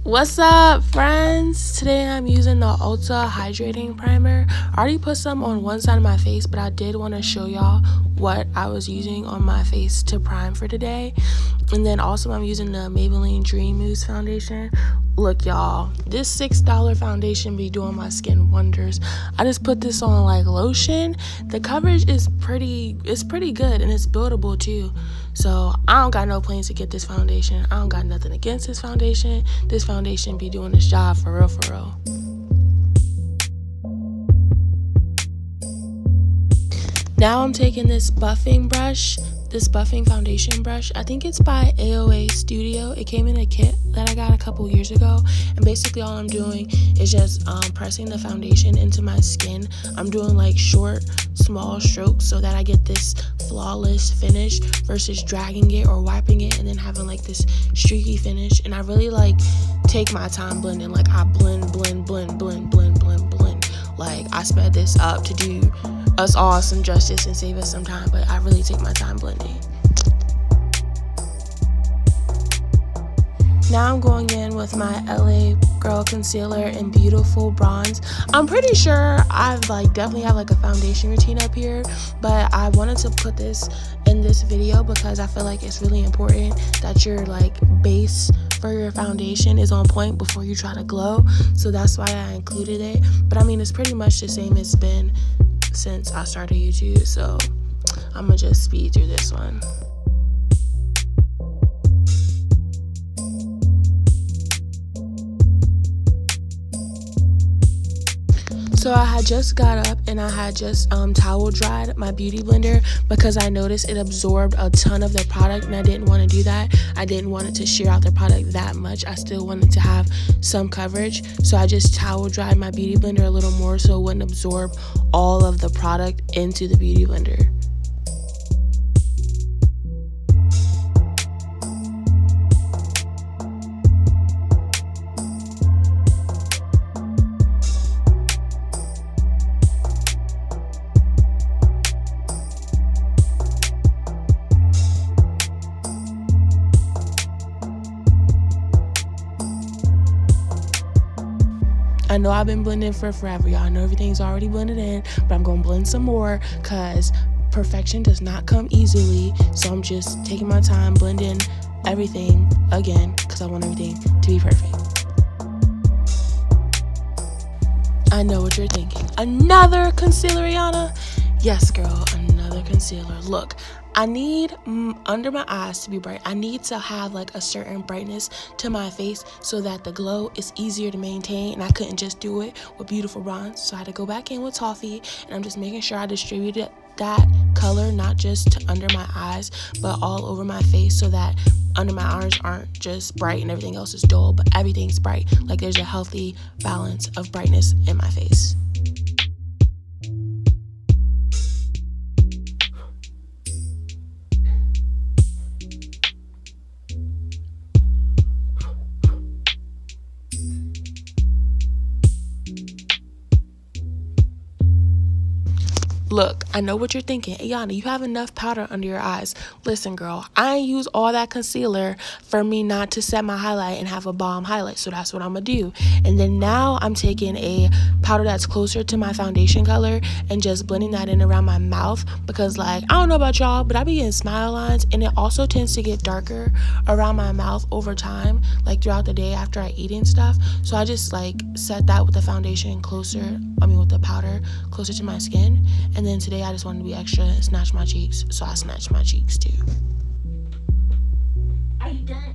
What's up, friends? Today I'm using the Ulta Hydrating Primer. I already put some on one side of my face, but I did want to show y'all what I was using on my face to prime for today. And then also I'm using the Maybelline Dream Mousse foundation. Look, y'all, this $6 foundation be doing my skin wonders. I just put this on like lotion. The coverage is pretty good, and it's buildable too. So I don't got no plans to get this foundation. I don't got nothing against this foundation. This foundation be doing this job for real, for real. Now I'm taking this buffing foundation brush. I think it's by AOA Studio. It came in a kit that I got a couple years ago, and basically all I'm doing is just pressing the foundation into my skin. I'm doing like short, small strokes so that I get this flawless finish versus dragging it or wiping it and then having like this streaky finish. And I really like take my time blending. Like I blend. Like I sped this up to do us all some justice and save us some time, but I really take my time blending. Now I'm going in with my LA Girl Concealer in Beautiful Bronze. I'm pretty sure I've definitely have a foundation routine up here, but I wanted to put this in this video because I feel like it's really important that your base for your foundation is on point before you try to glow. So that's why I included it. But I mean, it's pretty much the same it's been since I started YouTube, so I'm gonna just speed through this one. So I had just got up and I had just towel dried my beauty blender because I noticed it absorbed a ton of the product, and I didn't want to do that. I didn't want it to shear out the product that much. I still wanted to have some coverage, so I just towel dried my beauty blender a little more so it wouldn't absorb all of the product into the beauty blender. I know I've been blending for forever, y'all. I know everything's already blended in, but I'm gonna blend some more because perfection does not come easily. So I'm just taking my time blending everything again because I want everything to be perfect. I know what you're thinking. Another concealer, Rihanna? Yes, girl, another concealer. Look, I need under my eyes to be bright. I need to have a certain brightness to my face so that the glow is easier to maintain, and I couldn't just do it with Beautiful Bronze, so I had to go back in with Toffee, and I'm just making sure I distributed that color not just to under my eyes but all over my face so that under my eyes aren't just bright and everything else is dull, but everything's bright. Like there's a healthy balance of brightness in my face. Look, I know what you're thinking. Ayana, you have enough powder under your eyes. Listen, girl, I ain't use all that concealer for me not to set my highlight and have a bomb highlight. So that's what I'm gonna do. And then now I'm taking a powder that's closer to my foundation color and just blending that in around my mouth because I don't know about y'all, but I be getting smile lines, and it also tends to get darker around my mouth over time, throughout the day after I eat and stuff. So I just set that with the foundation with the powder closer to my skin. And then today I just wanted to be extra and snatch my cheeks, so I snatched my cheeks too. Are you done?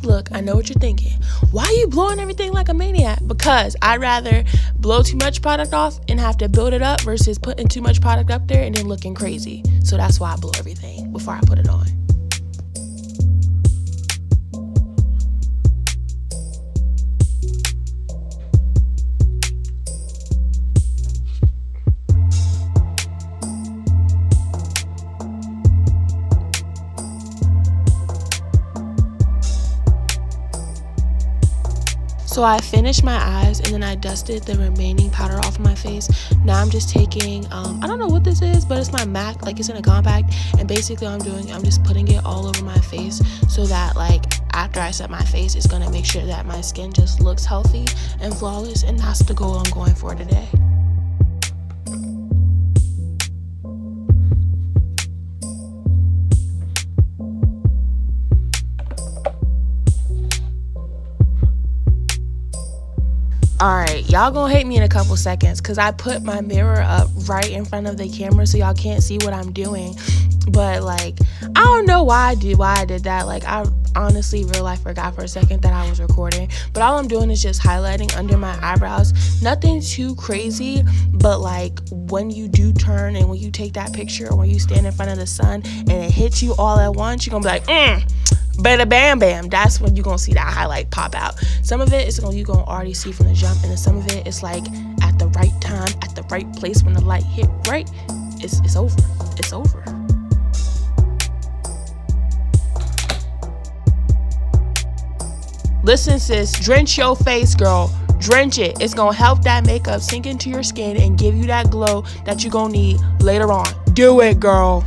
Look, I know what you're thinking. Why are you blowing everything like a maniac? Because I'd rather blow too much product off and have to build it up versus putting too much product up there and then looking crazy. So that's why I blow everything before I put it on. So I finished my eyes and then I dusted the remaining powder off my face. Now I'm just taking, I don't know what this is, but it's my MAC, like it's in a compact. And basically I'm just putting it all over my face so that like after I set my face, it's gonna make sure that my skin just looks healthy and flawless. And that's the goal I'm going for today. Alright, y'all gonna hate me in a couple seconds because I put my mirror up right in front of the camera so y'all can't see what I'm doing. But like, I don't know why I did that. Like, I honestly real life forgot for a second that I was recording. But all I'm doing is just highlighting under my eyebrows. Nothing too crazy, but like when you do turn and when you take that picture or when you stand in front of the sun and it hits you all at once, you're gonna be like, bada bam bam. That's when you're gonna see that highlight pop out. Some of it is you're gonna already see from the jump, and then some of it is like at the right time, at the right place, when the light hit right, it's over. It's over. Listen, sis, drench your face, girl. Drench it. It's gonna help that makeup sink into your skin and give you that glow that you're gonna need later on. Do it, girl.